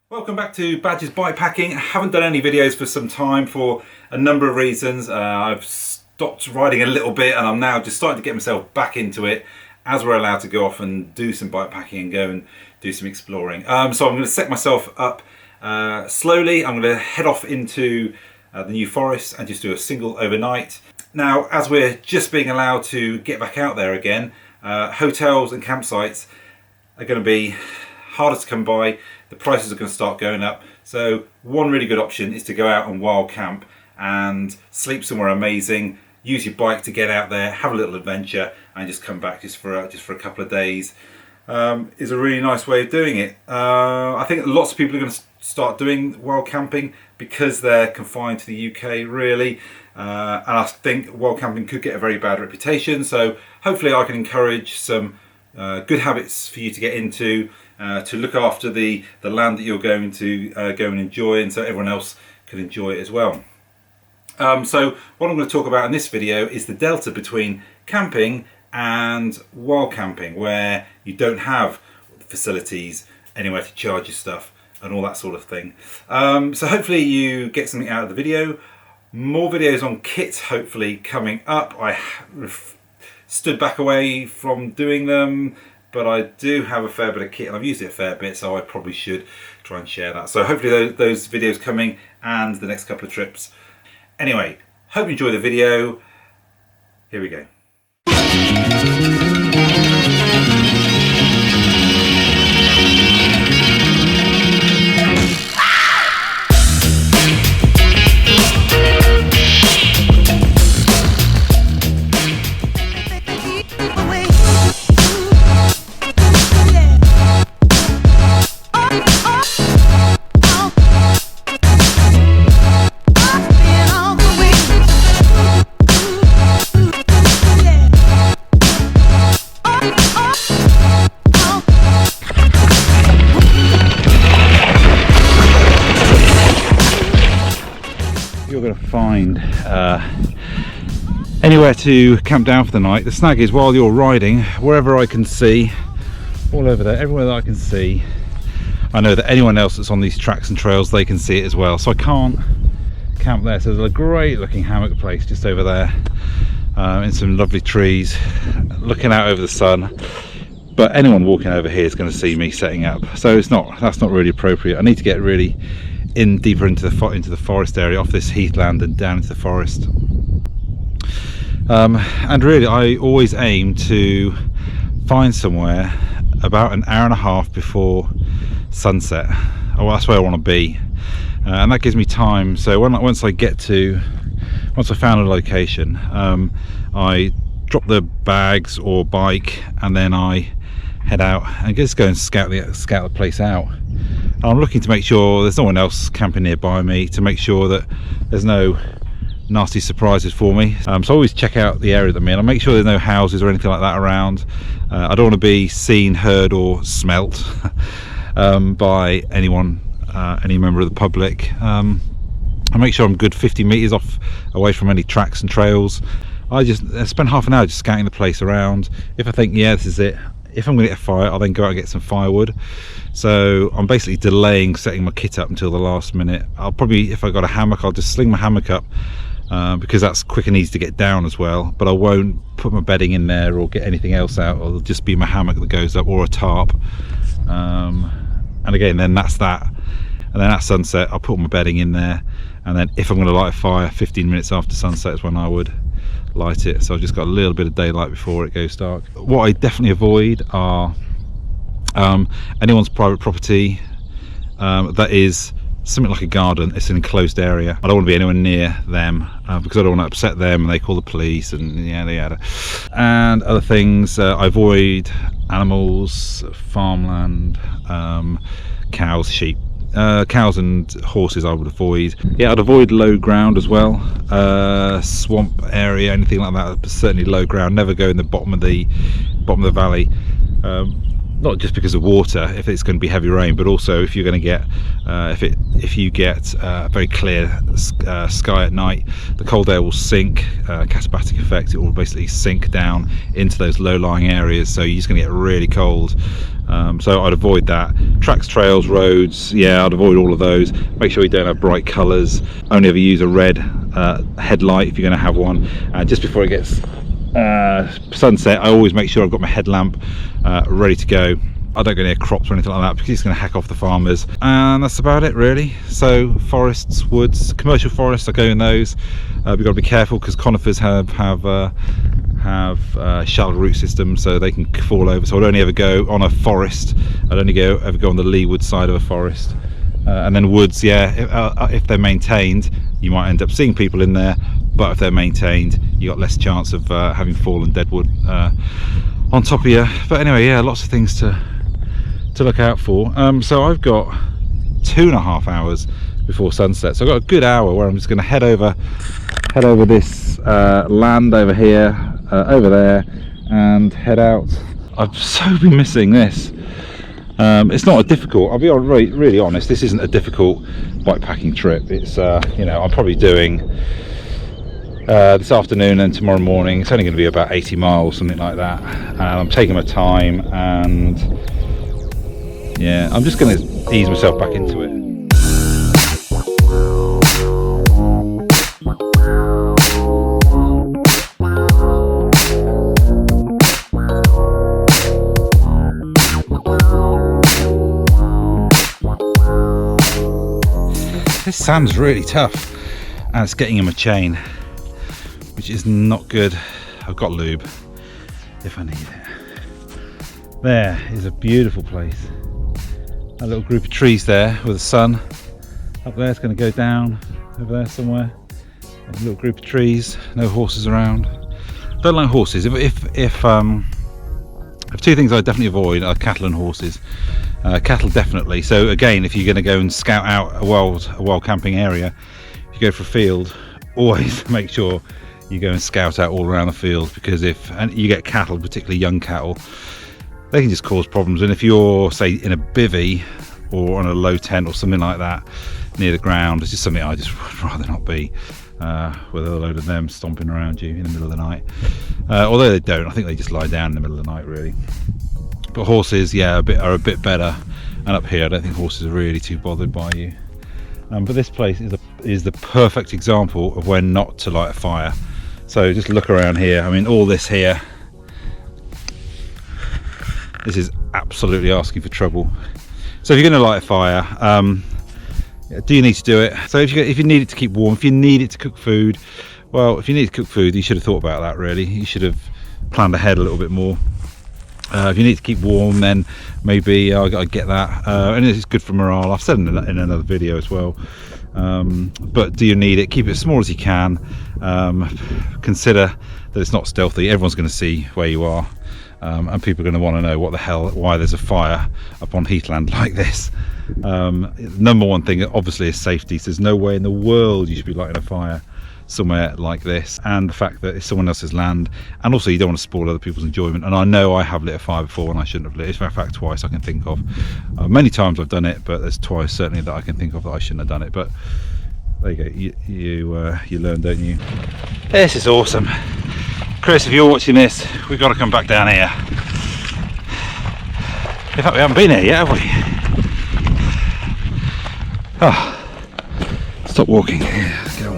Welcome back to Badger's Bikepacking. I haven't done any videos for some time for a number of reasons. I've stopped riding a little bit and I'm now just starting to get myself back into it as we're allowed to go off and do some bikepacking and go and do some exploring. So I'm going to set myself up slowly. I'm going to head off into the New Forest and just do a single overnight. Now, as we're just being allowed to get back out there again, hotels and campsites are going to be harder to come by. The prices are going to start going up. So one really good option is to go out and wild camp and sleep somewhere amazing. Use your bike to get out there, have a little adventure, and just come back just for a couple of days. Is a really nice way of doing it. I think lots of people are going to start doing wild camping because they're confined to the UK, really. And I think wild camping could get a very bad reputation. So hopefully I can encourage some good habits for you to get into, to look after the land that you're going to go and enjoy, and so everyone else can enjoy it as well. So what I'm going to talk about in this video is the delta between camping and wild camping, where you don't have facilities, anywhere to charge your stuff and all that sort of thing. So hopefully you get something out of the video. More videos on kit hopefully coming up. I stood back away from doing them, but I do have a fair bit of kit and I've used it a fair bit, so I probably should try and share that. So hopefully those videos coming and the next couple of trips. Anyway, hope you enjoy the video. Here we go. You're going to find anywhere to camp down for the night. The snag is, while you're riding, wherever I can see, all over there, everywhere that I can see, I know that anyone else that's on these tracks and trails, they can see it as well. So I can't camp there. So there's a great looking hammock place just over there, in some lovely trees, looking out over the sun. But anyone walking over here is going to see me setting up, so that's not really appropriate. I need to get really deeper into the forest area, off this heathland and down into the forest. And really I always aim to find somewhere about an hour and a half before sunset. Oh, that's where I want to be, and that gives me time. So once I found a location, I drop the bags or bike and then I head out and just go and scout the place out. I'm looking to make sure there's no one else camping nearby me, to make sure that there's no nasty surprises for me. So I always check out the area that I'm in. I make sure there's no houses or anything like that around. I don't want to be seen, heard or smelt by anyone, any member of the public. I make sure I'm good 50 meters away from any tracks and trails. I spend half an hour just scouting the place around. If I think, yeah, this is it, if I'm going to get a fire, I'll then go out and get some firewood. So I'm basically delaying setting my kit up until the last minute. I'll probably, if I got a hammock, I'll just sling my hammock up, because that's quick and easy to get down as well. But I won't put my bedding in there or get anything else out. It'll just be my hammock that goes up, or a tarp. And again, then that's that. And then at sunset, I'll put my bedding in there. And then if I'm going to light a fire, 15 minutes after sunset is when I would light it. So I've just got a little bit of daylight before it goes dark. What I definitely avoid are anyone's private property that is something like a garden. It's an enclosed area. I don't want to be anywhere near them because I don't want to upset them and they call the police and yada. And other things, I avoid animals, farmland, cows, sheep. Cows and horses I would avoid. Yeah, I'd avoid low ground as well, swamp area, anything like that, but certainly low ground. Never go in the bottom of the valley, not just because of water, if it's going to be heavy rain, but also if you're going to get if you get very clear sky at night, the cold air will sink, katabatic effect. It will basically sink down into those low-lying areas, so you're just going to get really cold. So I'd avoid that. Tracks, trails, roads, yeah, I'd avoid all of those. Make sure you don't have bright colours. Only ever use a red headlight if you're going to have one. Just before it gets sunset, I always make sure I've got my headlamp ready to go. I don't go near crops or anything like that because it's going to hack off the farmers, and that's about it really. So forests, woods, commercial forests, I go in those. We've got to be careful because conifers have shallow root systems, so they can fall over. So I'd only ever go on a forest. I'd only ever go on the leeward side of a forest. And then woods, yeah, if they're maintained, you might end up seeing people in there, but if they're maintained, you got less chance of having fallen dead wood on top of you. But anyway, yeah, lots of things to look out for. So I've got 2.5 hours before sunset, so I've got a good hour where I'm just going to head over this land over here, over there, and head out. I've so been missing this. It's not a difficult, I'll be really honest, this isn't a difficult bikepacking trip. It's you know, I'm probably doing this afternoon and tomorrow morning. It's only going to be about 80 miles, something like that, and I'm taking my time, and yeah, I'm just going to ease myself back into it. This sand's really tough, and it's getting in my chain, which is not good. I've got lube if I need it. There is a beautiful place. A little group of trees there with the sun. Up there, it's going to go down over there somewhere. A little group of trees, no horses around. Don't like horses. If two things I definitely avoid are cattle and horses. Cattle definitely. So again, if you're going to go and scout out a wild camping area, if you go for a field, always make sure you go and scout out all around the field, because if you get cattle, particularly young cattle, they can just cause problems. And if you're, say, in a bivvy or on a low tent or something like that near the ground, it's just something I just would rather not be with a load of them stomping around you in the middle of the night. Although they don't, I think they just lie down in the middle of the night really. But horses, yeah, are a bit better. And up here, I don't think horses are really too bothered by you. But this place is the perfect example of when not to light a fire. So just look around here. I mean, all this here, this is absolutely asking for trouble. So if you're going to light a fire, do you need to do it? So if you need it to keep warm, if you need it to cook food, well, if you need to cook food, you should have thought about that really. You should have planned ahead a little bit more. If you need to keep warm, then maybe I get that, and it's good for morale. I've said in another video as well. But do you need it? Keep it as small as you can. Consider that it's not stealthy. Everyone's going to see where you are, and people are going to want to know why there's a fire up on heathland like this. Number one thing obviously is safety. So there's no way in the world you should be lighting a fire somewhere like this, and the fact that it's someone else's land, and also you don't want to spoil other people's enjoyment. And I know I have lit a fire before when I shouldn't have lit it. In fact, twice I can think of. Many times I've done it, but there's twice certainly that I can think of that I shouldn't have done it. But there you go, you learn, don't you? This is awesome. Chris, if you're watching this, we've got to come back down here. In fact, we haven't been here yet, have we? Oh, stop walking. Yeah, let's get on.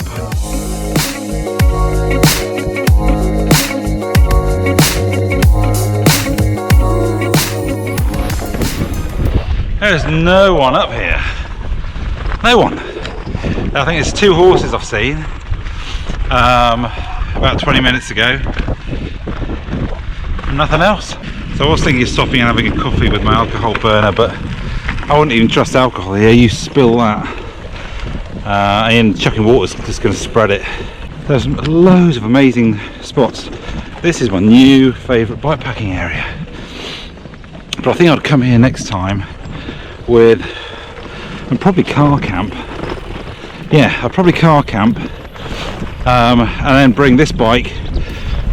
There's no one up here. No one. I think it's 2 horses I've seen about 20 minutes ago. Nothing else. So I was thinking of stopping and having a coffee with my alcohol burner, but I wouldn't even trust alcohol here. You spill that, and chucking water's just going to spread it. There's loads of amazing spots. This is my new favourite bikepacking area. But I think I'd come here next time with, and probably car camp. Yeah, I'd probably car camp, and then bring this bike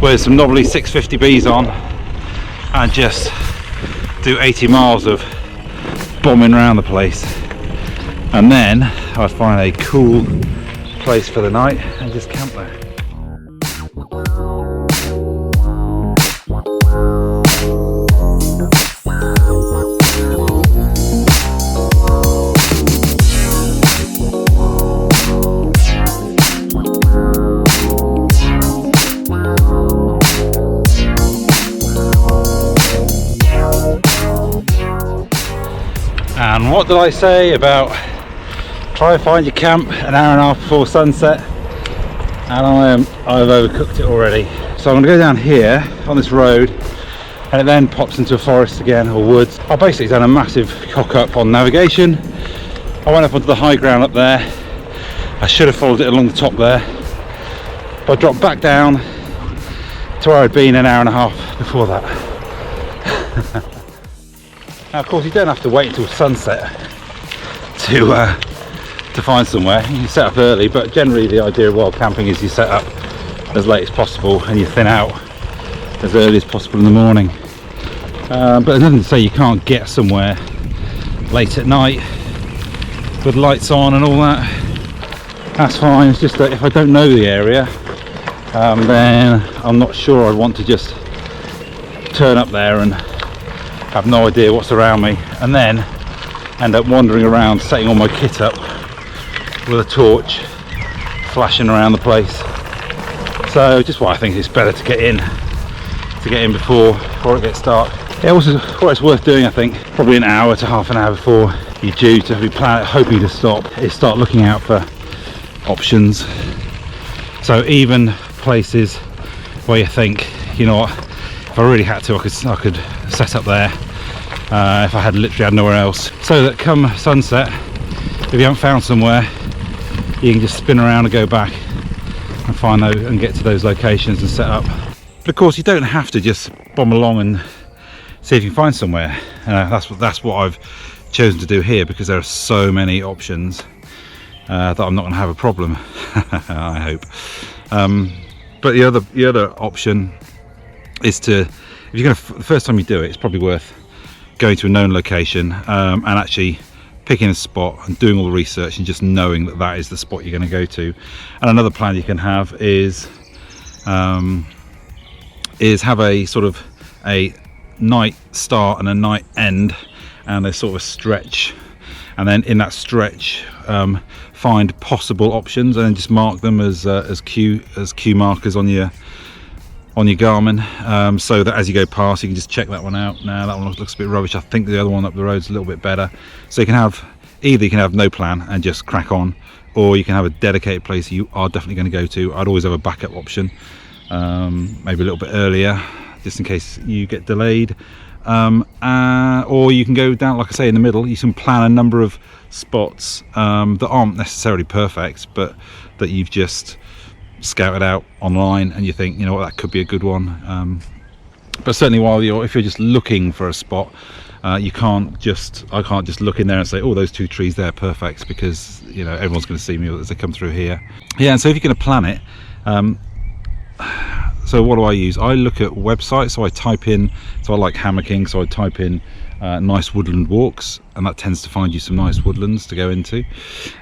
with some Nobly 650Bs on, and just do 80 miles of bombing around the place. And then I'd find a cool place for the night and just camp there. what did I say about try and find your camp an hour and a half before sunset? And I've overcooked it already. So I'm going to go down here on this road, and it then pops into a forest again, or woods. I basically done a massive cock up on navigation. I went up onto the high ground up there. I should have followed it along the top there, but I dropped back down to where I'd been an hour and a half before that. Now of course you don't have to wait until sunset to find somewhere. You can set up early, but generally the idea of wild camping is you set up as late as possible and you thin out as early as possible in the morning. But there's nothing to say you can't get somewhere late at night with lights on and all that. That's fine. It's just that if I don't know the area, then I'm not sure I'd want to just turn up there and have no idea what's around me, and then end up wandering around setting all my kit up with a torch flashing around the place. So just why I think it's better to get in before it gets dark. Yeah, also what it's worth doing, I think, probably an hour to half an hour before you're due to be hoping to stop, is start looking out for options. So even places where you think, you know what, if I really had to, I could set up there if I literally had nowhere else, so that come sunset, if you haven't found somewhere, you can just spin around and go back and find those and get to those locations and set up. But of course you don't have to just bomb along and see if you can find somewhere. That's what I've chosen to do here, because there are so many options that I'm not going to have a problem. I hope. But the other option is to, if you're going to, the first time you do it, it's probably worth going to a known location and actually picking a spot and doing all the research and just knowing that that is the spot you're going to go to. And another plan you can have is have a sort of a night start and a night end, and a sort of a stretch, and then in that stretch find possible options and then just mark them as queue markers on your Garmin, so that as you go past you can just check that one out. Now that one looks a bit rubbish. I think the other one up the road is a little bit better. So you can have no plan and just crack on, or you can have a dedicated place you are definitely going to go to. I'd always have a backup option, maybe a little bit earlier just in case you get delayed, or you can go down, like I say, in the middle. You can plan a number of spots that aren't necessarily perfect, but that you've just scouted out online and you think, you know what, that could be a good one. But certainly if you're just looking for a spot, I can't just look in there and say, oh, those two trees there, perfect, because you know everyone's going to see me as they come through here. Yeah, and so if you're going to plan it, so what do I use? I look at websites. So I type in, so I like hammocking, so I type in nice woodland walks, and that tends to find you some nice woodlands to go into.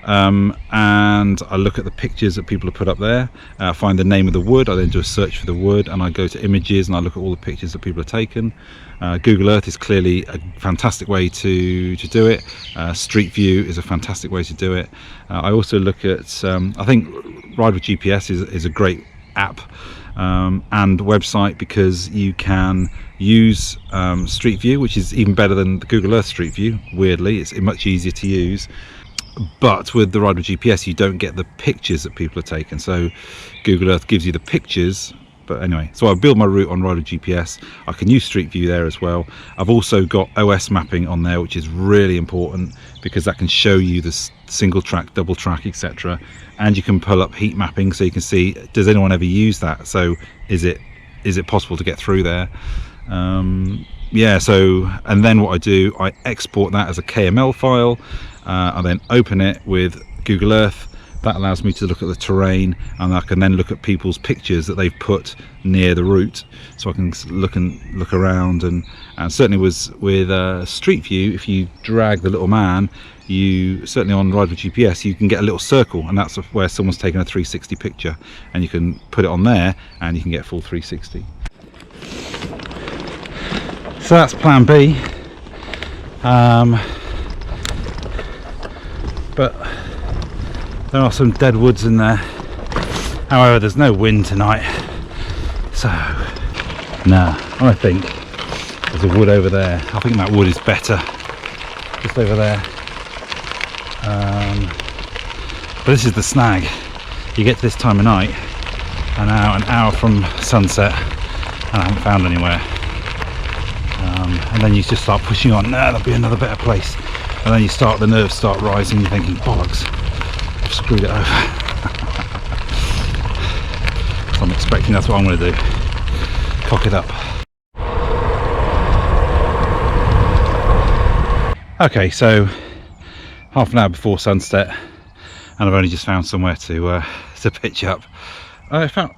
And I look at the pictures that people have put up there, find the name of the wood. I then do a search for the wood, and I go to images and I look at all the pictures that people have taken. Google Earth is clearly a fantastic way to do it. Street View is a fantastic way to do it. I also look at, I think Ride with GPS is a great app and website, because you can use Street View, which is even better than the Google Earth Street View. Weirdly, it's much easier to use, but with the Ride with GPS you don't get the pictures that people have taken. So Google Earth gives you the pictures. But anyway, so I build my route on Ride with GPS. I can use Street View there as well. I've also got OS mapping on there, which is really important, because that can show you the single track, double track, etc. And you can pull up heat mapping, so you can see, does anyone ever use that? So is it possible to get through there? Yeah, so, and then what I do, I export that as a KML file. I then open it with Google Earth. That allows me to look at the terrain, and I can then look at people's pictures that they've put near the route, so I can look around. And certainly with Street View, if you drag the little man, you certainly on Ride with GPS you can get a little circle, and that's where someone's taken a 360 picture, and you can put it on there and you can get full 360. So that's plan B. But there are some dead woods in there. However, there's no wind tonight, so no, I think there's a wood over there. I think that wood is better, just over there. But this is the snag. You get to this time of night, and now an hour from sunset, and I haven't found anywhere. And then you just start pushing on. No, there'll be another better place. And then the nerves start rising. You're thinking, bollocks, I've screwed it over. So I'm expecting that's what I'm going to do. Cock it up. Okay, so half an hour before sunset, and I've only just found somewhere to pitch up. I found,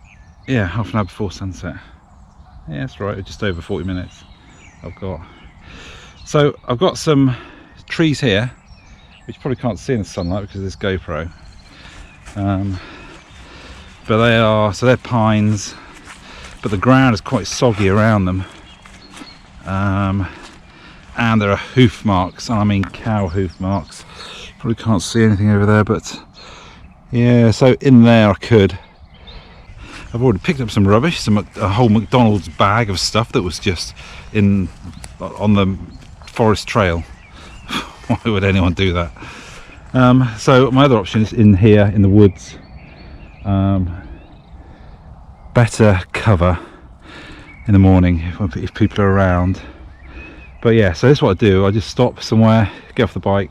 yeah, half an hour before sunset. Yeah, that's right, just over 40 minutes I've got. So I've got some trees here, which you probably can't see in the sunlight because of this GoPro. But they're pines, but the ground is quite soggy around them. And there are hoof marks, and I mean cow hoof marks. Probably can't see anything over there, but yeah, so in there I've already picked up some rubbish, a whole McDonald's bag of stuff that was just on the forest trail. Why would anyone do that? So my other option is in here in the woods. Better cover in the morning if people are around. But yeah, so this is what I do. I just stop somewhere, get off the bike,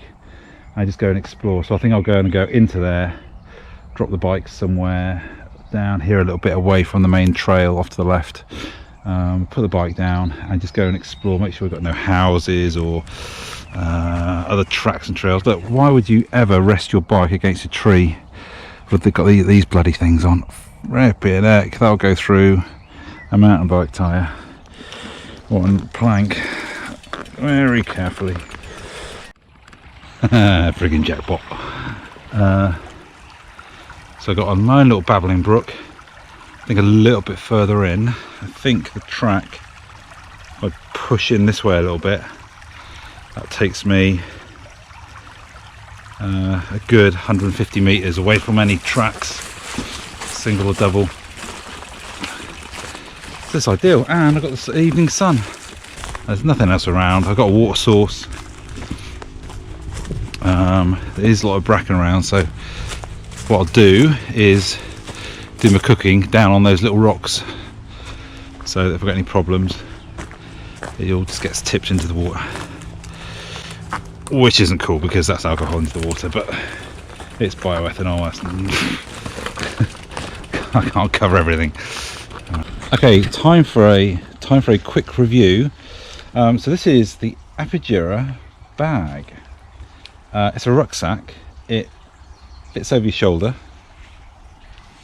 and I just go and explore. So I think I'll go into there, drop the bike somewhere down here a little bit away from the main trail off to the left, put the bike down and just go and explore, make sure we've got no houses or other tracks and trails. Look, why would you ever rest your bike against a tree with they've got these bloody things on? Ripping heck, that'll go through a mountain bike tyre. One plank, very carefully. Friggin' jackpot. So I got on my own little babbling brook. I think a little bit further in, I think the track, I'd push in this way a little bit. That takes me a good 150 meters away from any tracks, single or double. So it's ideal, and I've got this evening sun. There's nothing else around. I've got a water source. There is a lot of bracken around, so what I'll do is do my cooking down on those little rocks, so that if I've got any problems it all just gets tipped into the water, which isn't cool because that's alcohol into the water, but it's bioethanol. I can't cover everything. Okay, time for a quick review. So this is the Apidura bag. It's a rucksack. It fits over your shoulder.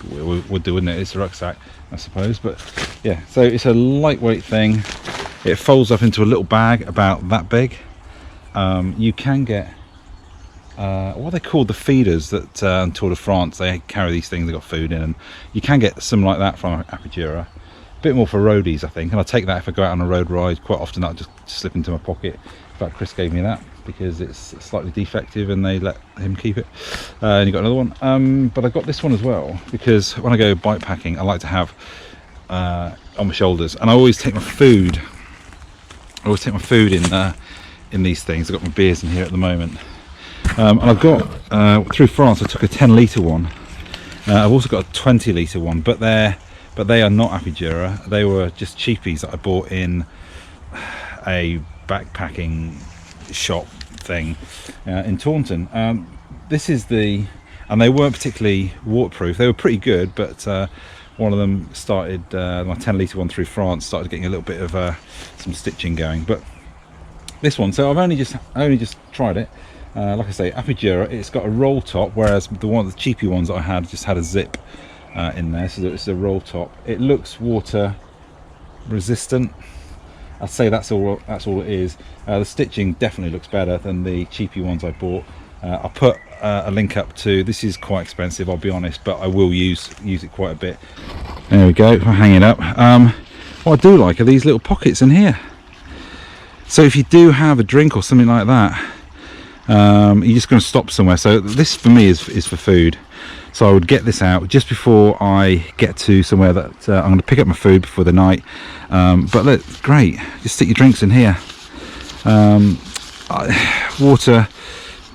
Would do, wouldn't it? It's a rucksack, I suppose. But yeah, so it's a lightweight thing. It folds up into a little bag about that big. You can get what are they called, the feeders that on Tour de France they carry these things. They've got food in, and you can get some like that from Apidura. A bit more for roadies, I think, and I take that if I go out on a road ride. Quite often that'll just slip into my pocket. In fact, Chris gave me that because it's slightly defective and they let him keep it. And you got another one, but I got this one as well because when I go bike packing I like to have on my shoulders, and I always take my food. In these things. I've got my beers in here at the moment, and I've got through France I took a 10-litre one. I've also got a 20-litre one, but they are not Apidura. They were just cheapies that I bought in a backpacking shop thing in Taunton. This is and they weren't particularly waterproof. They were pretty good, but one of them started, my 10-litre one through France started getting a little bit of some stitching going. But this one, so I've only just tried it. Like I say, Apidura. It's got a roll top, whereas the cheapy ones that I had just had a zip in there, so it's a roll top. It looks water resistant. I'd say that's all it is. The stitching definitely looks better than the cheapy ones I bought. I'll put a link up to. This is quite expensive, I'll be honest, but I will use it quite a bit. There we go. If I hang it up, what I do like are these little pockets in here. So if you do have a drink or something like that, you're just going to stop somewhere. So this for me is for food. So I would get this out just before I get to somewhere that I'm going to pick up my food before the night. But look, great, just stick your drinks in here. Water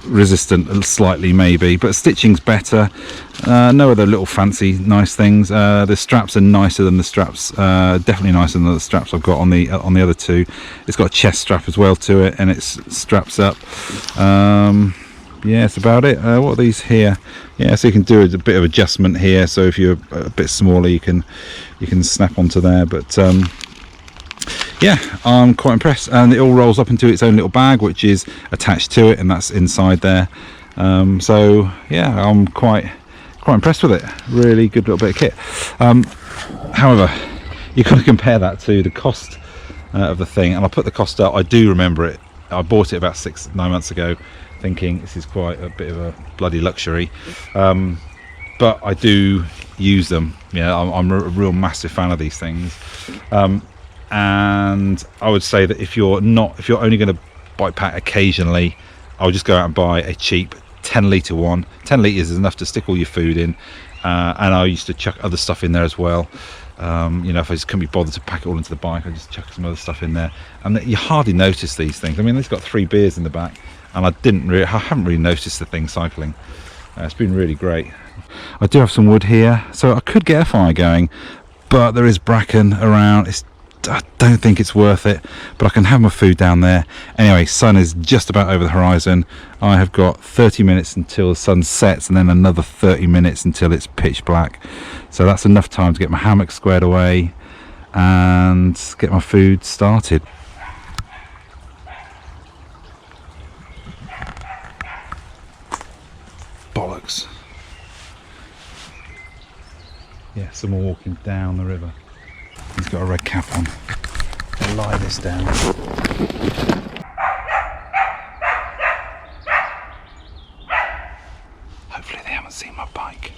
resistant slightly maybe, but stitching's better. No other little fancy nice things. The straps are nicer than the straps, definitely nicer than the straps I've got on the other two. It's got a chest strap as well to it, and it straps up. Yeah, that's about it. What are these here? Yeah, so you can do a bit of adjustment here, so if you're a bit smaller you can snap onto there, but yeah, I'm quite impressed, and it all rolls up into its own little bag which is attached to it, and that's inside there. So yeah, I'm quite impressed with it. Really good little bit of kit. However, you've got to compare that to the cost of the thing, and I'll put the cost up. I do remember it. I bought it about 6-9 months ago thinking this is quite a bit of a bloody luxury, but I do use them. Yeah, I'm a real massive fan of these things. And I would say that if you're only going to bike pack occasionally, I would just go out and buy a cheap 10-litre one. 10 litres is enough to stick all your food in, and I used to chuck other stuff in there as well. You know, if I just couldn't be bothered to pack it all into the bike, I just chuck some other stuff in there, and you hardly notice these things. I mean, it's got 3 beers in the back, and I haven't really noticed the thing cycling. It's been really great. I do have some wood here, so I could get a fire going, but there is bracken around. I don't think it's worth it, but I can have my food down there. Anyway, sun is just about over the horizon. I have got 30 minutes until the sun sets, and then another 30 minutes until it's pitch black. So that's enough time to get my hammock squared away and get my food started. Bollocks. Yeah, someone walking down the river. He's got a red cap on. I'll lie this down. Hopefully they haven't seen my bike.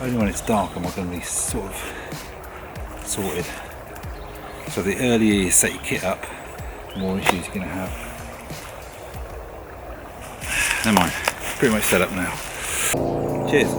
Only when it's dark am I going to be sort of sorted. So the earlier you set your kit up, the more issues you're going to have. Never mind, pretty much set up now. Cheers.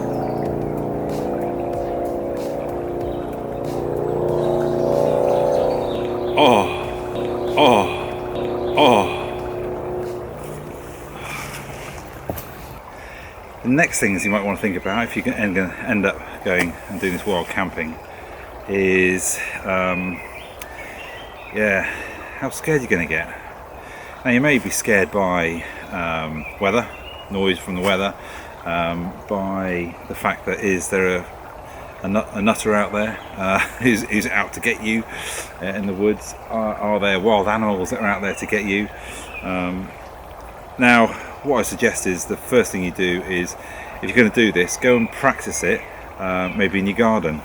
The next things you might want to think about if you're going to end up going and doing this wild camping is, yeah, how scared you're going to get. Now you may be scared by weather, noise from the weather, by the fact that is there a nutter out there who's out to get you in the woods. Are there wild animals that are out there to get you? Now, what I suggest is the first thing you do is, if you're going to do this, go and practice it, maybe in your garden.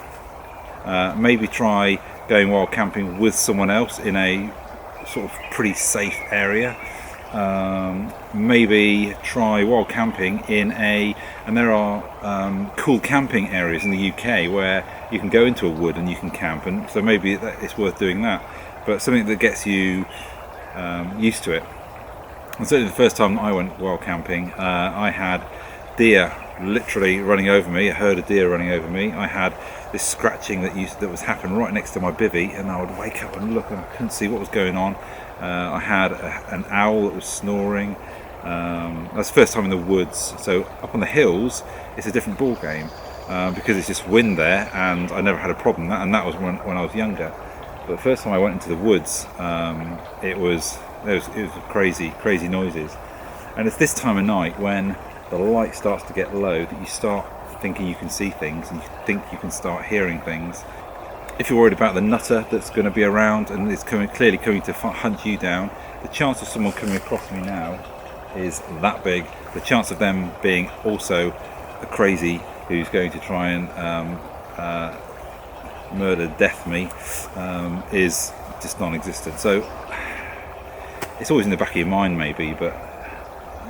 Maybe try going wild camping with someone else in a sort of pretty safe area. Maybe try wild camping and there are cool camping areas in the UK where you can go into a wood and you can camp, and so maybe it's worth doing that, but something that gets you used to it. And certainly the first time I went wild camping, I had deer literally running over me, a herd of deer running over me. I had this scratching that was happening right next to my bivvy, and I would wake up and look and I couldn't see what was going on. I had an owl that was snoring. That's the first time in the woods. So up on the hills it's a different ball game, because it's just wind there, and I never had a problem with that, and that was when I was younger. But the first time I went into the woods, it was crazy noises. And it's this time of night when the light starts to get low that you start thinking you can see things, and you think you can start hearing things. If you're worried about the nutter that's going to be around and it's clearly coming to hunt you down, the chance of someone coming across me now is that big. The chance of them being also a crazy who's going to try and murder, death me, is just non-existent. So it's always in the back of your mind, maybe, but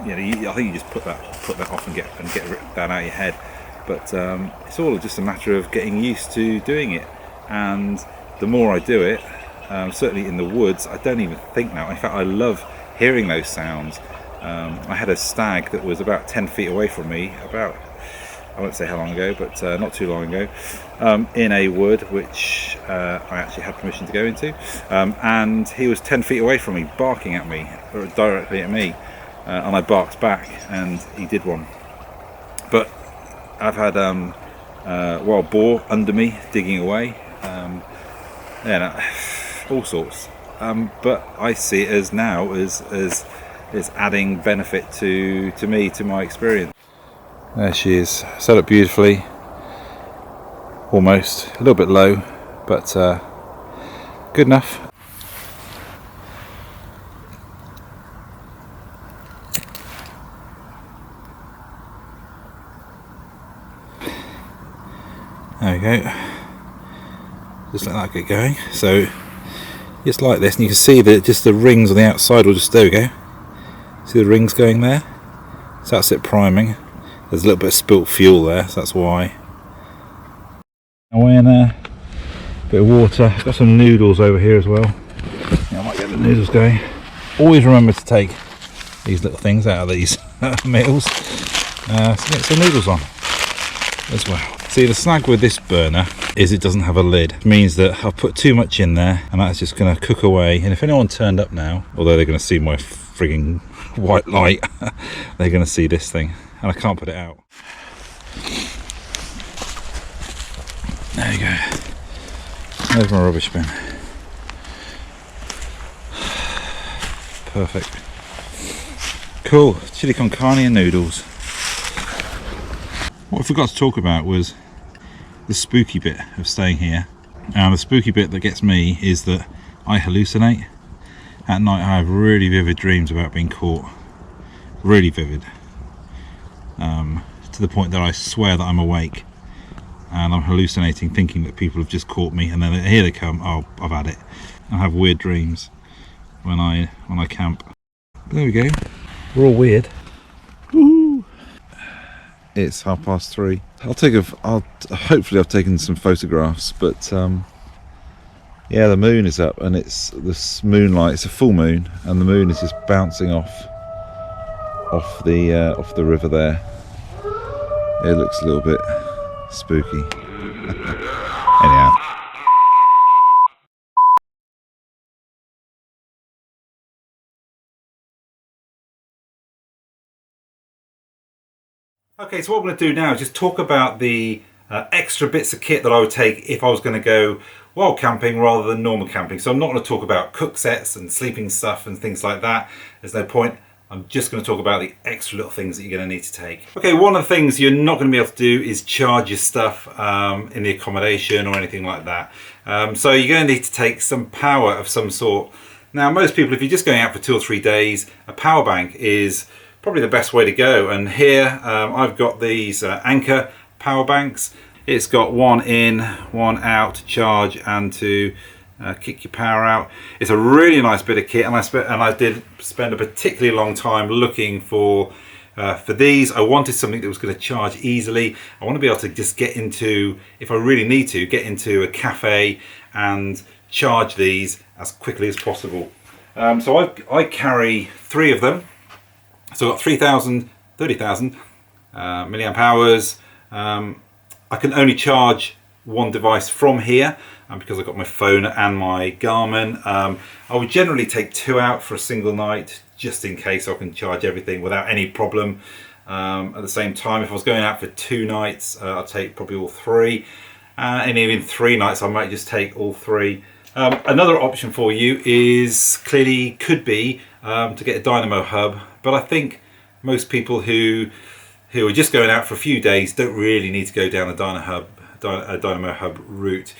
you know, I think you just put that off and get that out of your head. But it's all just a matter of getting used to doing it, and the more I do it, certainly in the woods, I don't even think now. In fact, I love hearing those sounds. I had a stag that was about 10 feet away from me, I won't say how long ago, but not too long ago, in a wood which I actually had permission to go into, and he was 10 feet away from me, barking at me, or directly at me, and I barked back, and he did one. But I've had wild boar under me, digging away, all sorts. But I see it as now as adding benefit to me, to my experience. There she is, set up beautifully, almost, a little bit low, but good enough. There we go, just let that get going. So just like this, and you can see that just the rings on the outside will just, there we go, see the rings going there, so that's it priming. There's a little bit of spilt fuel there, so that's why. Away in there, bit of water. Got some noodles over here as well. Yeah, I might get the noodles going. Always remember to take these little things out of these meals. So get some noodles on as well. See, the snag with this burner is it doesn't have a lid. It means that I've put too much in there, and that's just going to cook away. And if anyone turned up now, although they're going to see my frigging white light, they're going to see this thing. And I can't put it out. There you go. There's my rubbish bin. Perfect. Cool. Chili con carne and noodles. What I forgot to talk about was the spooky bit of staying here. And the spooky bit that gets me is that I hallucinate. At night I have really vivid dreams about being caught. Really vivid. To the point that I swear that I'm awake and I'm hallucinating, thinking that people have just caught me, and then here they come. Oh, I've had it. I have weird dreams when I camp. But there we go. We're all weird. Woo! It's 3:30. Hopefully I've taken some photographs, but yeah, the moon is up, and it's this moonlight. It's a full moon, and the moon is just bouncing off the river there. It looks a little bit spooky. Anyhow. Okay, so what I'm going to do now is just talk about the extra bits of kit that I would take if I was going to go wild camping rather than normal camping. So I'm not going to talk about cook sets and sleeping stuff and things like that. There's no point. I'm just going to talk about the extra little things that you're going to need to take. Okay, one of the things you're not going to be able to do is charge your stuff in the accommodation or anything like that. So you're going to need to take some power of some sort. Now, most people, if you're just going out for 2 or 3 days, a power bank is probably the best way to go. And here I've got these Anchor power banks. It's got one in, one out to charge and to kick your power out. It's a really nice bit of kit, and I did spend a particularly long time looking for these. I wanted something that was going to charge easily. I want to be able to just get into, if I really need to, get into a cafe and charge these as quickly as possible. So I carry 3 of them. So I've got 30,000 milliamp hours. I can only charge one device from here, because I've got my phone and my Garmin. I would generally take 2 out for a single night, just in case I can charge everything without any problem. At the same time, if I was going out for 2 nights, I'd take probably all 3. And even 3 nights, I might just take all 3. Another option for you could be to get a dynamo hub, but I think most people who are just going out for a few days don't really need to go down a dynamo hub route.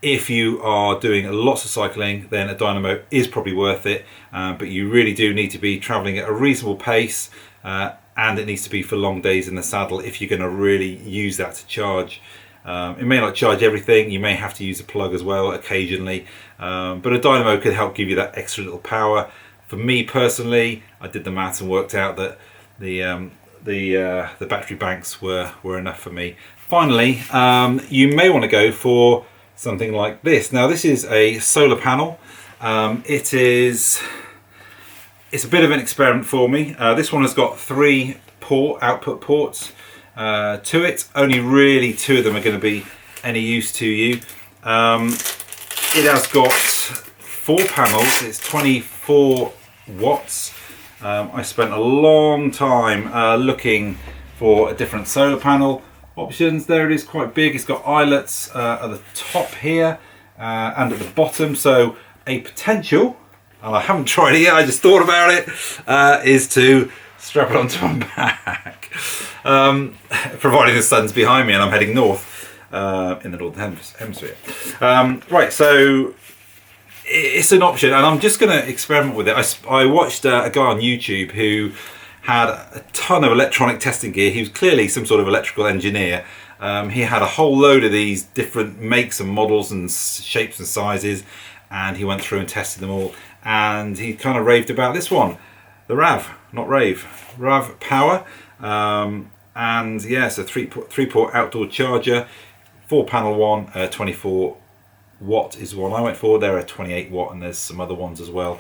If you are doing lots of cycling, then a dynamo is probably worth it, but you really do need to be traveling at a reasonable pace, and it needs to be for long days in the saddle if you're going to really use that to charge. It may not charge everything. You may have to use a plug as well occasionally, but a dynamo could help give you that extra little power. For me personally, I did the maths and worked out that the battery banks were enough for me. Finally, you may want to go for something like this. Now this is a solar panel. It's a bit of an experiment for me. This one has got 3 output ports to it. Only really 2 of them are going to be any use to you. It has got 4 panels. It's 24 watts. I spent a long time looking for a different solar panel options. There it is, quite big. It's got eyelets at the top here and at the bottom. So a potential, and I haven't tried it yet, I just thought about it, is to strap it onto my back. Providing the sun's behind me and I'm heading north in the northern hemisphere. Right, so it's an option, and I'm just going to experiment with it. I watched a guy on YouTube who had a ton of electronic testing gear. He was clearly some sort of electrical engineer. He had a whole load of these different makes and models and shapes and sizes, and he went through and tested them all, and he kind of raved about this one, the RAV Power, and yeah, it's a 3-port outdoor charger, 4-panel one, 24 watt is the one I went for. There are 28 watt, and there's some other ones as well.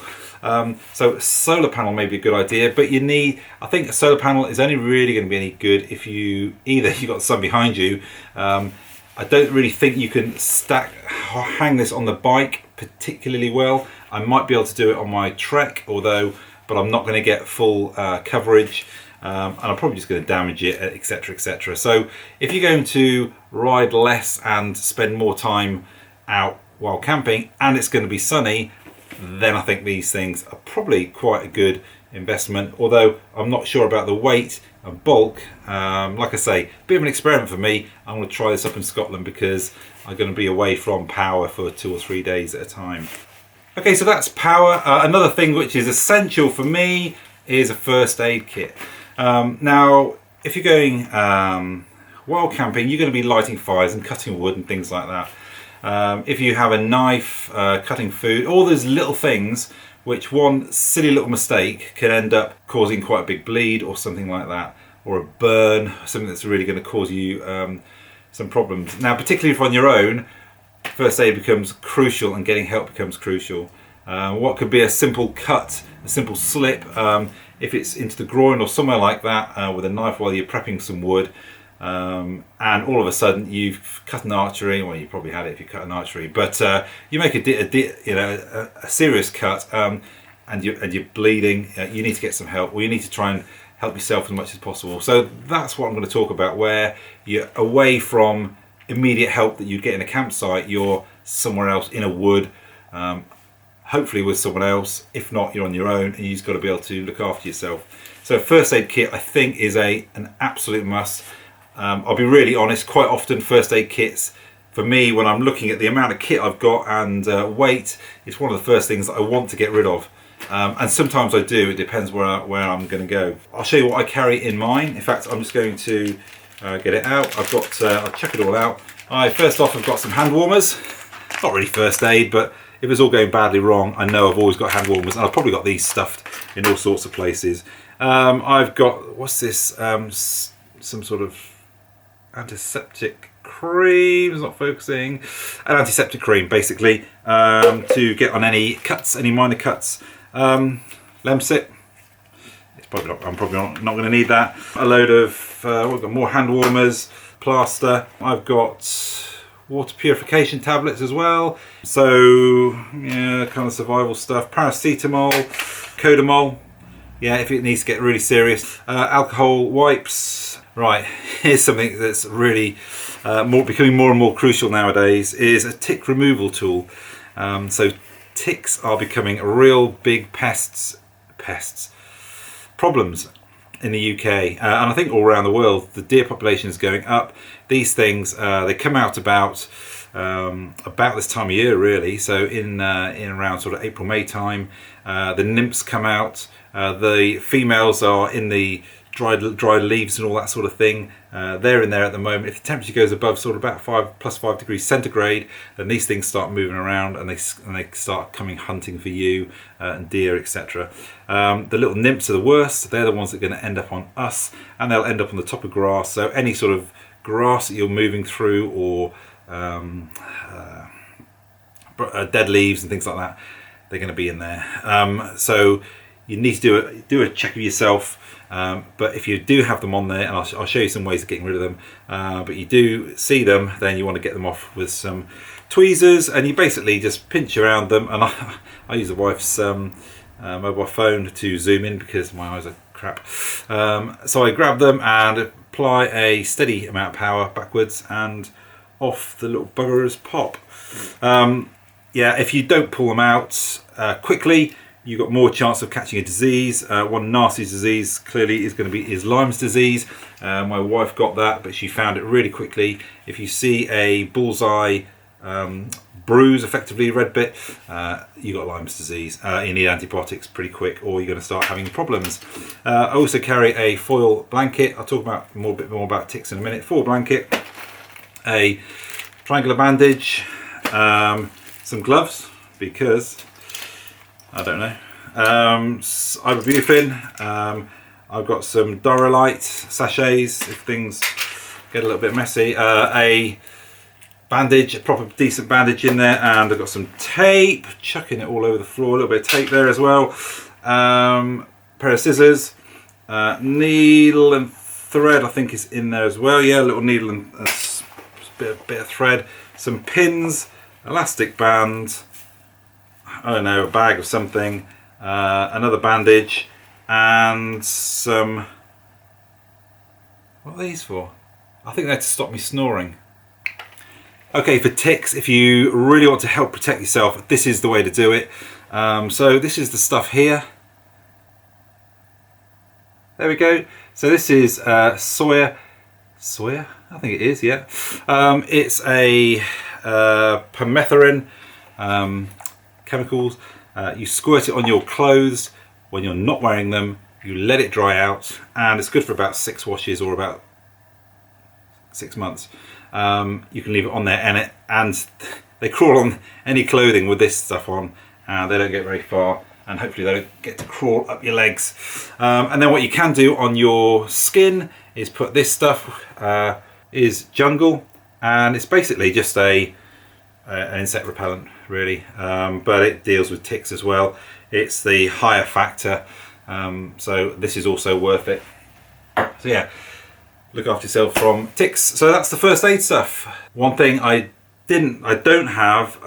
So a solar panel may be a good idea, but I think a solar panel is only really going to be any good if you've got the sun behind you. I don't really think you can hang this on the bike particularly well. I might be able to do it on my Trek, but I'm not going to get full coverage, and I'm probably just going to damage it, etc, etc. So if you're going to ride less and spend more time out while camping, and it's going to be sunny, then I think these things are probably quite a good investment, although I'm not sure about the weight and bulk. Like I say, a bit of an experiment for me. I'm going to try this up in Scotland because I'm going to be away from power for 2 or 3 days at a time. Okay, so that's power. Another thing which is essential for me is a first aid kit. Now if you're going while camping, you're going to be lighting fires and cutting wood and things like that. If you have a knife, cutting food, all those little things which one silly little mistake can end up causing quite a big bleed or something like that, or a burn, something that's really going to cause you some problems. Now particularly if on your own, first aid becomes crucial and getting help becomes crucial. What could be a simple cut, a simple slip, if it's into the groin or somewhere like that with a knife while you're prepping some wood, and all of a sudden you've cut an artery. Well, you probably had it if you cut an artery, but you make a serious cut, and you're bleeding. You need to get some help, or you need to try and help yourself as much as possible. So that's what I'm going to talk about, where you're away from immediate help that you'd get in a campsite. You're somewhere else in a wood, hopefully with someone else. If not, you're on your own, and you've just got to be able to look after yourself. So first aid kit, I think, is an absolute must. I'll be really honest, quite often first aid kits, for me, when I'm looking at the amount of kit I've got and weight, it's one of the first things that I want to get rid of. And sometimes I do, it depends where I'm going to go. I'll show you what I carry in mine. In fact, I'm just going to get it out. I'll check it all out. First off, I've got some hand warmers. Not really first aid, but if it's all going badly wrong, I know I've always got hand warmers, and I've probably got these stuffed in all sorts of places. I've got, what's this, some sort of antiseptic cream, it's not focusing, an antiseptic cream basically, to get on any cuts, any minor cuts. Lemsip, I'm probably not going to need that. A load of, we've got more hand warmers, plaster. I've got water purification tablets as well. So yeah, kind of survival stuff. Paracetamol, Codamol, yeah, if it needs to get really serious. Alcohol wipes. Right, here's something that's really becoming more and more crucial nowadays, is a tick removal tool. So ticks are becoming real big problems in the UK, and I think all around the world. The deer population is going up. These things, they come out about this time of year really, so in around sort of April, May time. The nymphs come out. The females are in the dried leaves and all that sort of thing. They're in there at the moment. If the temperature goes above sort of about +5 degrees centigrade, then these things start moving around and they start coming hunting for you and deer, etc. The little nymphs are the worst. They're the ones that are going to end up on us, and they'll end up on the top of grass. So any sort of grass that you're moving through, or dead leaves and things like that, they're going to be in there. So you need to do a check of yourself. But if you do have them on there, and I'll show you some ways of getting rid of them, but you do see them, then you want to get them off with some tweezers, and you basically just pinch around them. And I use the wife's mobile phone to zoom in because my eyes are crap. So I grab them and apply a steady amount of power backwards, and off the little buggers pop. Yeah, if you don't pull them out quickly, you've got more chance of catching a disease. One nasty disease clearly is going to be Lyme's disease. My wife got that, but she found it really quickly. If you see a bullseye bruise, effectively red bit, you got Lyme's disease. You need antibiotics pretty quick, or you're going to start having problems. I also carry a foil blanket. I'll talk about a bit more about ticks in a minute. Foil blanket, a triangular bandage, some gloves, because I don't know, ibuprofen. I've got some Dorolite sachets if things get a little bit messy. A bandage, a proper decent bandage in there, and I've got some tape, chucking it all over the floor. A little bit of tape there as well. Pair of scissors, needle and thread I think is in there as well. Yeah, a little needle and a bit of thread. Some pins, elastic band, I don't know, a bag of something, another bandage, and some, what are these for? I think they're to stop me snoring. Okay, for ticks, if you really want to help protect yourself, this is the way to do it. So this is the stuff here. There we go. So this is soya, I think it is, yeah. It's a permethrin chemicals. You squirt it on your clothes when you're not wearing them, you let it dry out, and it's good for about 6 washes or about 6 months. You can leave it on there, and they crawl on any clothing with this stuff on, and they don't get very far, and hopefully they don't get to crawl up your legs. And then what you can do on your skin is put this stuff, is jungle, and it's basically just an insect repellent really, but it deals with ticks as well. It's the higher factor, so this is also worth it. So yeah, look after yourself from ticks. So that's the first aid stuff. One thing I don't have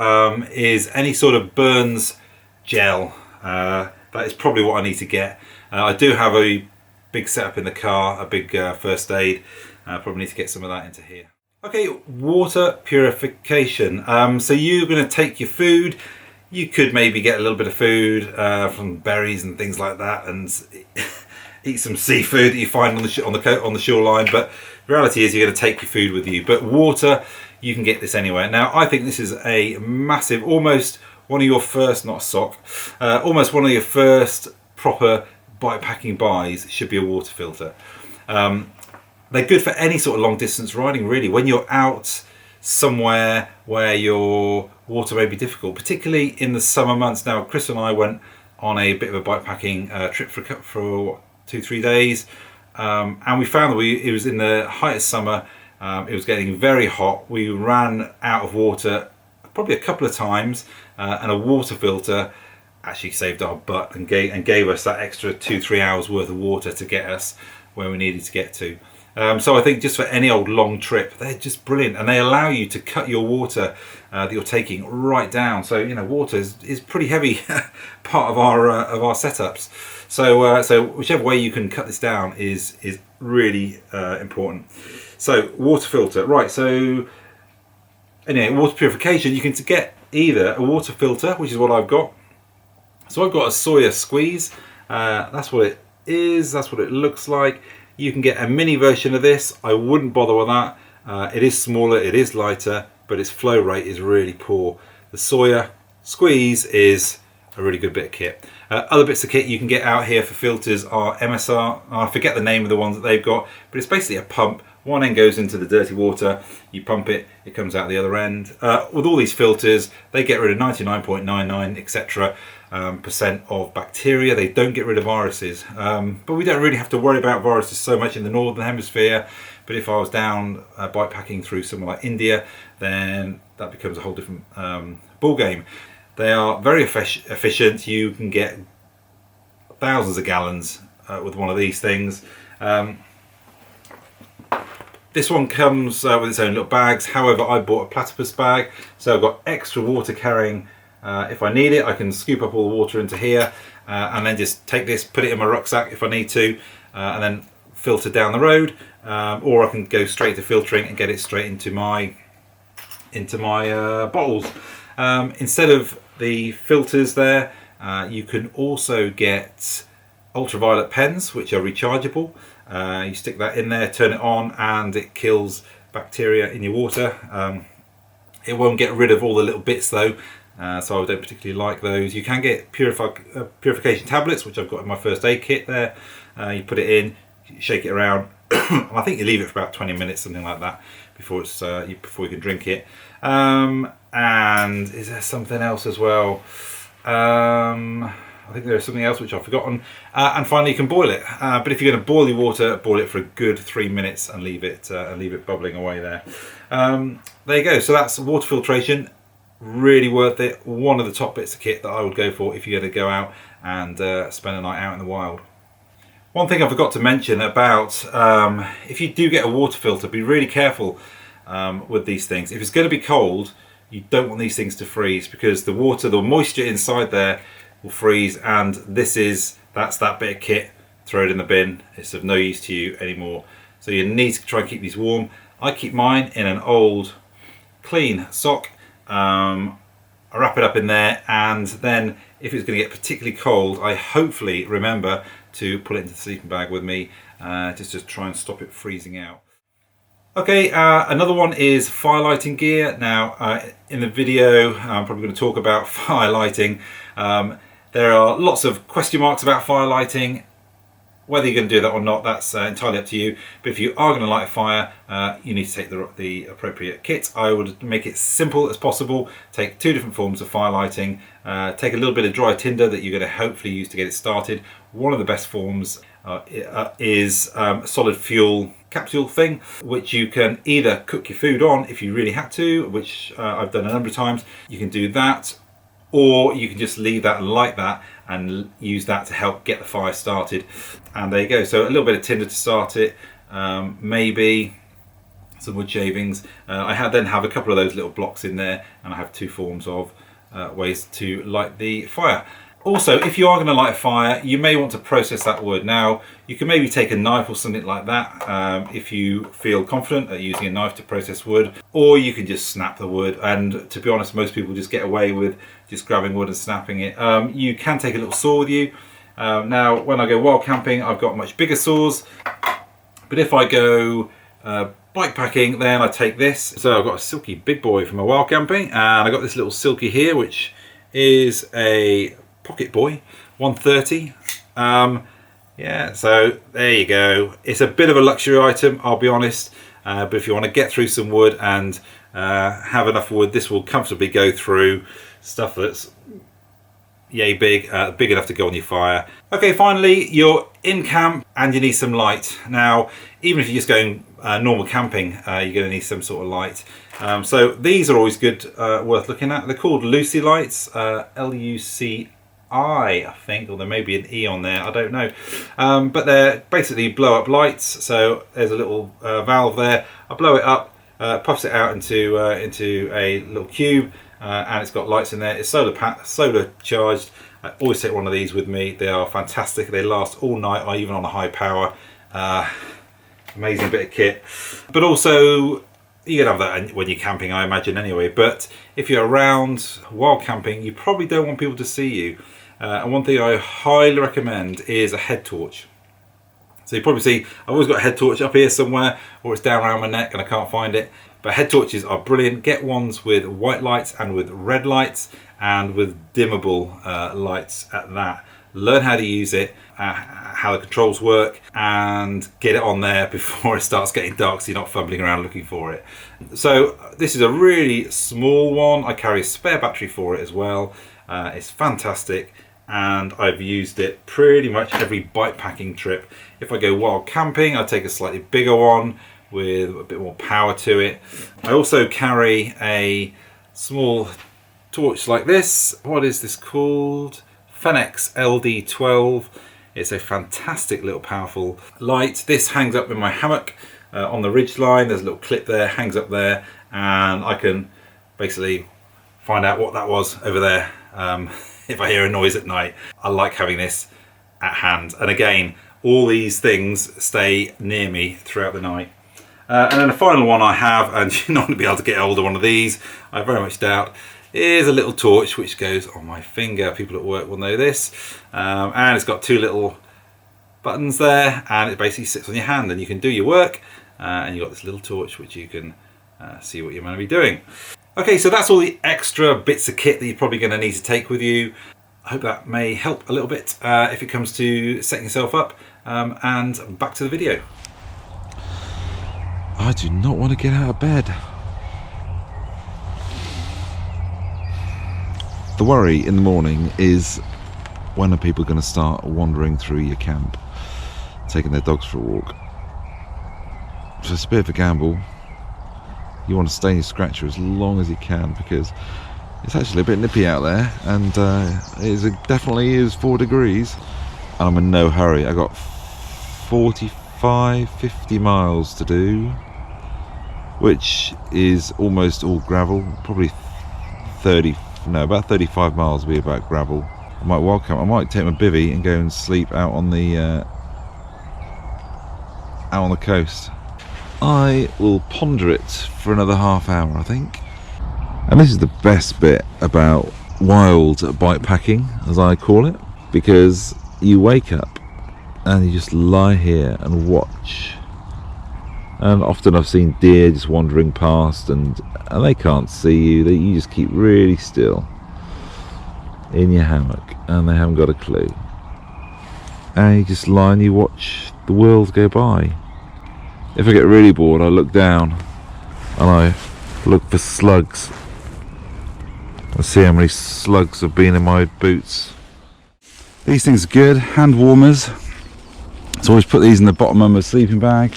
is any sort of burns gel. That is probably what I need to get. I do have a big setup in the car, a big first aid. Probably need to get some of that into here. Okay, water purification. So you're going to take your food. You could maybe get a little bit of food from berries and things like that, and eat some seafood that you find on the shoreline. But the reality is you're going to take your food with you. But water, you can get this anywhere. Now I think this is a massive, almost one of your first, not a sock, almost one of your first proper bikepacking buys should be a water filter. They're good for any sort of long distance riding really, when you're out somewhere where your water may be difficult, particularly in the summer months. Now Chris and I went on a bit of a bikepacking trip for 2-3 days, and we found that it was in the height of summer. It was getting very hot. We ran out of water probably a couple of times, and a water filter actually saved our butt and gave us that extra 2-3 hours worth of water to get us where we needed to get to. So I think just for any old long trip, they're just brilliant, and they allow you to cut your water that you're taking right down. So you know, water is pretty heavy part of our setups. So whichever way you can cut this down is really important. So water filter, right? So anyway, water purification. You can get either a water filter, which is what I've got. So I've got a soya squeeze. That's what it is. That's what it looks like. You can get a mini version of this. I wouldn't bother with that. It is smaller, it is lighter, but its flow rate is really poor. The soya squeeze is a really good bit of kit. Other bits of kit you can get out here for filters are MSR. I forget the name of the ones that they've got, but it's basically a pump. One end goes into the dirty water, you pump it, it comes out the other end. With all these filters, they get rid of 99.99 etc. % of bacteria. They don't get rid of viruses, but we don't really have to worry about viruses so much in the northern hemisphere. But if I was down bikepacking through somewhere like India, then that becomes a whole different ball game. They are very efficient. You can get thousands of gallons with one of these things. This one comes with its own little bags. However, I bought a platypus bag, so I've got extra water carrying. If I need it, I can scoop up all the water into here and then just take this, put it in my rucksack if I need to, and then filter down the road. Or I can go straight to filtering and get it straight into my bottles. Instead of the filters there, you can also get ultraviolet pens, which are rechargeable. You stick that in there, turn it on, and it kills bacteria in your water. It won't get rid of all the little bits though, so I don't particularly like those. You can get purification tablets, which I've got in my first aid kit there. You put it in, shake it around, and I think you leave it for about 20 minutes, something like that, before it's before you can drink it. And is there something else as well? I think there's something else which I've forgotten. And finally, you can boil it. But if you're going to boil your water, boil it for a good 3 minutes and leave it bubbling away there. There you go. So that's water filtration. Really worth it. One of the top bits of kit that I would go for if you're going to go out and spend a night out in the wild. One thing I forgot to mention about if you do get a water filter, be really careful with these things. If it's going to be cold, you don't want these things to freeze, because the water, the moisture inside there will freeze, and that's that bit of kit. Throw it in the bin. It's of no use to you anymore. So you need to try and keep these warm. I keep mine in an old clean sock. I wrap it up in there, and then if it's going to get particularly cold, I hopefully remember to pull it into the sleeping bag with me, just to try and stop it freezing out. Okay, another one is fire lighting gear. Now, in the video, I'm probably going to talk about fire lighting. There are lots of question marks about fire lighting. Whether you're going to do that or not, that's entirely up to you. But if you are going to light a fire, you need to take the appropriate kit. I would make it simple as possible. Take 2 different forms of fire lighting. Take a little bit of dry tinder that you're going to hopefully use to get it started. One of the best forms is a solid fuel capsule thing, which you can either cook your food on if you really had to, which I've done a number of times. You can do that, or you can just leave that and light that and use that to help get the fire started. And there you go. So a little bit of tinder to start it, maybe some wood shavings. I then have a couple of those little blocks in there, and I have 2 forms of ways to light the fire. Also, if you are going to light a fire, you may want to process that wood. Now, you can maybe take a knife or something like that if you feel confident at using a knife to process wood, or you can just snap the wood. And to be honest, most people just get away with just grabbing wood and snapping it. You can take a little saw with you. Now, when I go wild camping, I've got much bigger saws, but if I go bikepacking, then I take this. So I've got a silky big boy from my wild camping, and I got this little silky here, which is a pocket boy 130. Yeah, so there you go. It's a bit of a luxury item, I'll be honest, but if you want to get through some wood and have enough wood, this will comfortably go through stuff that's yay big, big enough to go on your fire. Okay, finally, you're in camp and you need some light. Now, even if you're just going normal camping, you're going to need some sort of light. So these are always good, worth looking at. They're called Lucy lights, Luci, I think, or there may be an E on there, I don't know. But they're basically blow up lights. So there's a little valve there. I blow it up, puffs it out into a little cube, and it's got lights in there. It's solar charged. I always take one of these with me. They are fantastic. They last all night, or even on a high power. Amazing bit of kit. But also, you can have that when you're camping, I imagine, anyway. But if you're around while camping, you probably don't want people to see you. And one thing I highly recommend is a head torch. So you probably see I've always got a head torch up here somewhere, or it's down around my neck and I can't find it. But head torches are brilliant. Get ones with white lights and with red lights and with dimmable lights at that. Learn how to use it, how the controls work, and get it on there before it starts getting dark so you're not fumbling around looking for it. So this is a really small one. I carry a spare battery for it as well. It's fantastic, and I've used it pretty much every bikepacking trip. If I go wild camping, I take a slightly bigger one with a bit more power to it. I also carry a small torch like this. What is this called? Fenix LD12. It's a fantastic little powerful light. This hangs up in my hammock on the ridge line. There's a little clip there, hangs up there, and I can basically find out what that was over there if I hear a noise at night. I like having this at hand, and again, all these things stay near me throughout the night. And then the final one I have, and you're not going to be able to get hold of one of these, I very much doubt, is a little torch which goes on my finger. People at work will know this. And it's got two little buttons there, and it basically sits on your hand, and you can do your work, and you've got this little torch which you can see what you're going to be doing. Okay, so that's all the extra bits of kit that you're probably going to need to take with you. I hope that may help a little bit if it comes to setting yourself up. And back to the video. I do not want to get out of bed. The worry in the morning is, when are people going to start wandering through your camp, taking their dogs for a walk? So it's a bit of a gamble. You want to stay in your scratcher as long as you can, because it's actually a bit nippy out there, and it definitely is 4 degrees, and I'm in no hurry. I got 45-50 miles to do, which is almost all gravel. Probably about 35 miles will be about gravel. I might wild camp. I might take my bivvy and go and sleep out on the coast. I will ponder it for another half hour, I think. And this is the best bit about wild bikepacking, as I call it, because you wake up and you just lie here and watch. And often I've seen deer just wandering past, and they can't see you. You just keep really still in your hammock, and they haven't got a clue. And you just lie and you watch the world go by. If I get really bored, I look down and I look for slugs. I see how many slugs have been in my boots. These things are good, hand warmers. So I always put these in the bottom of my sleeping bag.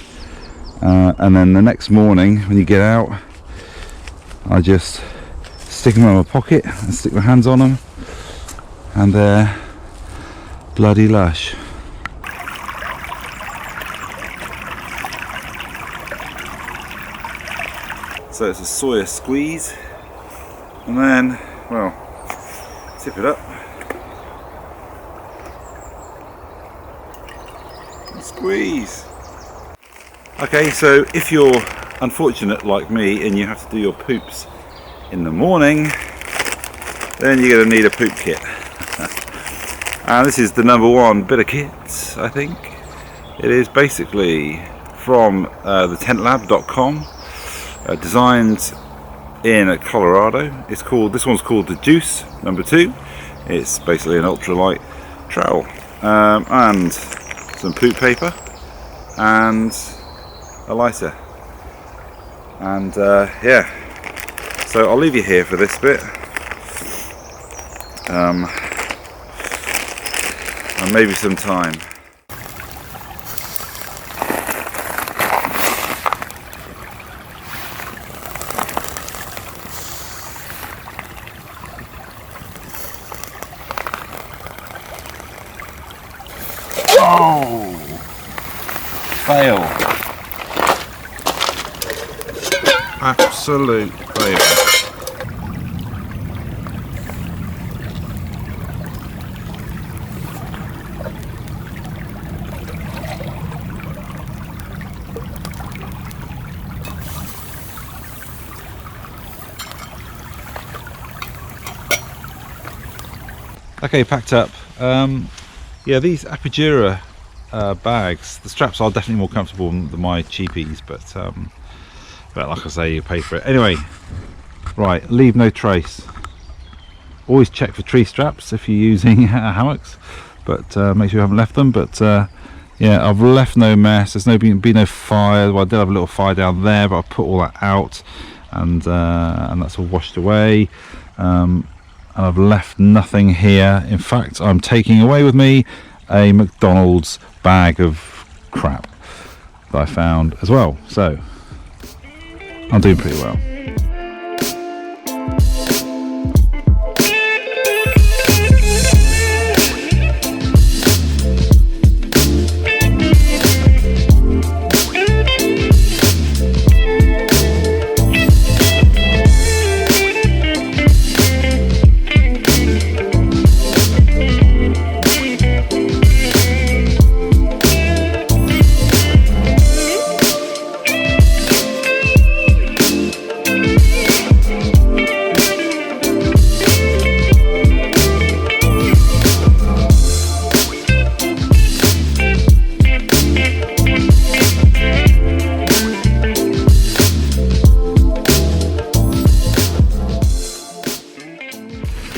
And then the next morning when you get out, I just stick them in my pocket and stick my hands on them, and they're bloody lush. So it's a soya squeeze, and then, well, tip it up and squeeze. Okay, so if you're unfortunate like me and you have to do your poops in the morning, then you're going to need a poop kit. And this is the #1 bit of kit, I think. It is basically from thetentlab.com, designed in Colorado. This one's called the Juice #2. It's basically an ultralight trowel, and some poop paper, and a lighter, and yeah, so I'll leave you here for this bit, and maybe some time. Oh, fail. Absolute fail. Okay, packed up. Yeah, these Apidura bags. The straps are definitely more comfortable than my cheapies, but like I say, you pay for it anyway. Right, leave no trace. Always check for tree straps if you're using hammocks, but make sure you haven't left them. But yeah, I've left no mess. There's been no fire. Well, I did have a little fire down there, but I put all that out, and that's all washed away. And I've left nothing here. In fact, I'm taking away with me a McDonald's bag of crap that I found as well. So I'm doing pretty well.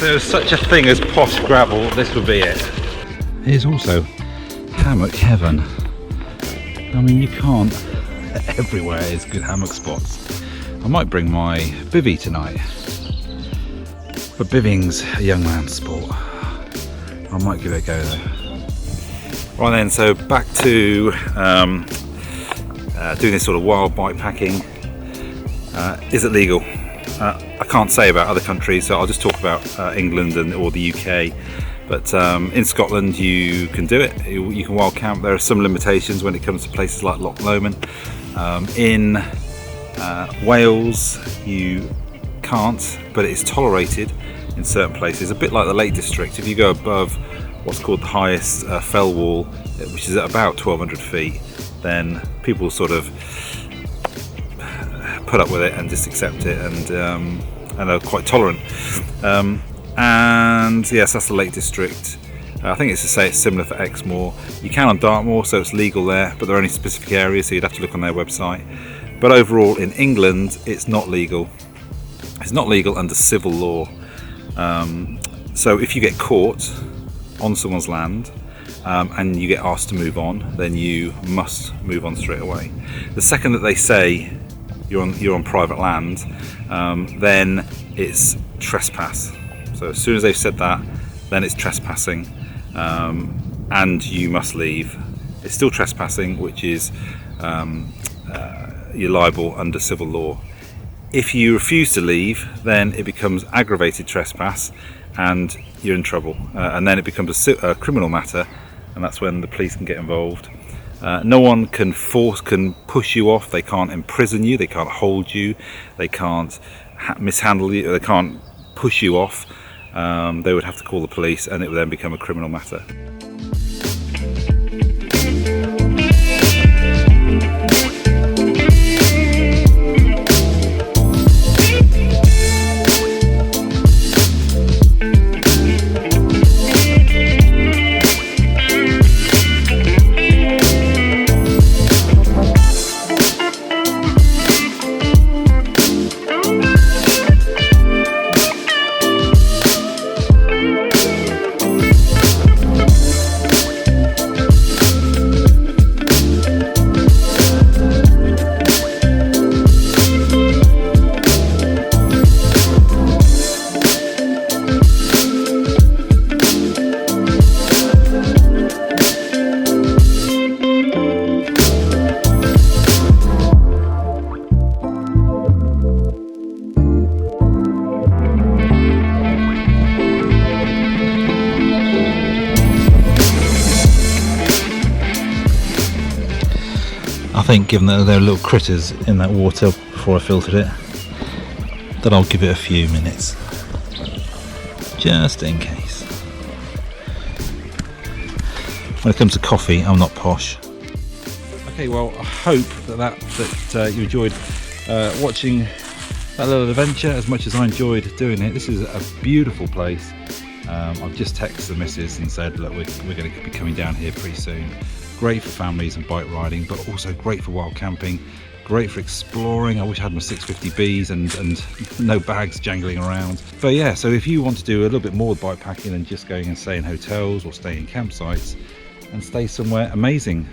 There's such a thing as posh gravel, this would be it. Here's also hammock heaven. I mean, you can't, everywhere is good hammock spots. I might bring my bivvy tonight, but bivvying's a young man's sport. I might give it a go though. Right then, so back to doing this sort of wild bike packing. Is it legal? I can't say about other countries, so I'll just talk about England or the UK. But in Scotland you can do it. You can wild camp. There are some limitations when it comes to places like Loch Lomond. In Wales you can't, but it is tolerated in certain places, a bit like the Lake District. If you go above what's called the highest fell wall, which is at about 1200 feet, then people sort of put up with it and just accept it, and are quite tolerant. And yes, that's the Lake District. I think it's to say it's similar for Exmoor. You can on Dartmoor, so it's legal there, but there are only specific areas, so you'd have to look on their website. But overall in England it's not legal. It's not legal under civil law. So if you get caught on someone's land and you get asked to move on, then you must move on straight away. The second that they say you're on private land, then it's trespass. So as soon as they've said that, then it's trespassing, and you must leave. It's still trespassing, which is you're liable under civil law. If you refuse to leave, then it becomes aggravated trespass and you're in trouble, and then it becomes a criminal matter, and that's when the police can get involved. No one can push you off. They can't imprison you, they can't hold you, they can't mishandle you, they can't push you off. They would have to call the police, and it would then become a criminal matter. I think, given that there are little critters in that water before I filtered it, that I'll give it a few minutes, just in case. When it comes to coffee, I'm not posh. Okay, well, I hope that you enjoyed watching that little adventure as much as I enjoyed doing it. This is a beautiful place. I've just texted the missus and said, look, we're going to be coming down here pretty soon. Great for families and bike riding, but also great for wild camping, great for exploring. I wish I had my 650Bs and no bags jangling around. But yeah, so if you want to do a little bit more with bike packing than just going and staying in hotels or staying in campsites, and stay somewhere amazing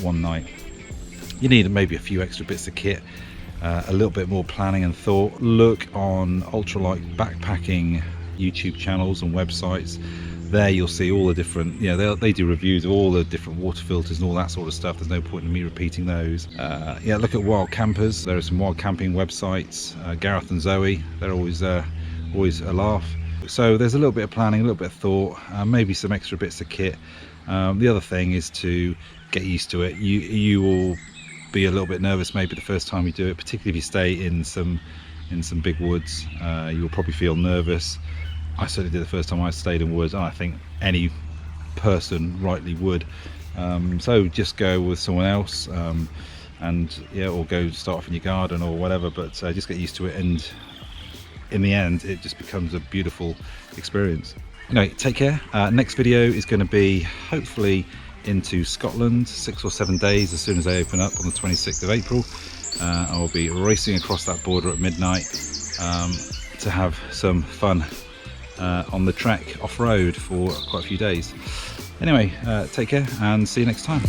one night, you need maybe a few extra bits of kit, a little bit more planning and thought. Look on ultralight backpacking YouTube channels and websites. There you'll see all the different, they do reviews of all the different water filters and all that sort of stuff. There's no point in me repeating those. Yeah, look at wild campers. There are some wild camping websites. Gareth and Zoe, they're always a laugh. So there's a little bit of planning, a little bit of thought, maybe some extra bits of kit. The other thing is to get used to it. You will be a little bit nervous maybe the first time you do it, particularly if you stay in some big woods. You'll probably feel nervous. I certainly did the first time I stayed in woods, and I think any person rightly would. So just go with someone else, and yeah, or go start off in your garden or whatever, but just get used to it, and in the end it just becomes a beautiful experience. Anyway, take care. Next video is going to be hopefully into Scotland, 6 or 7 days as soon as they open up on the 26th of April. I'll be racing across that border at midnight to have some fun on the trek off-road for quite a few days. Anyway, take care and see you next time.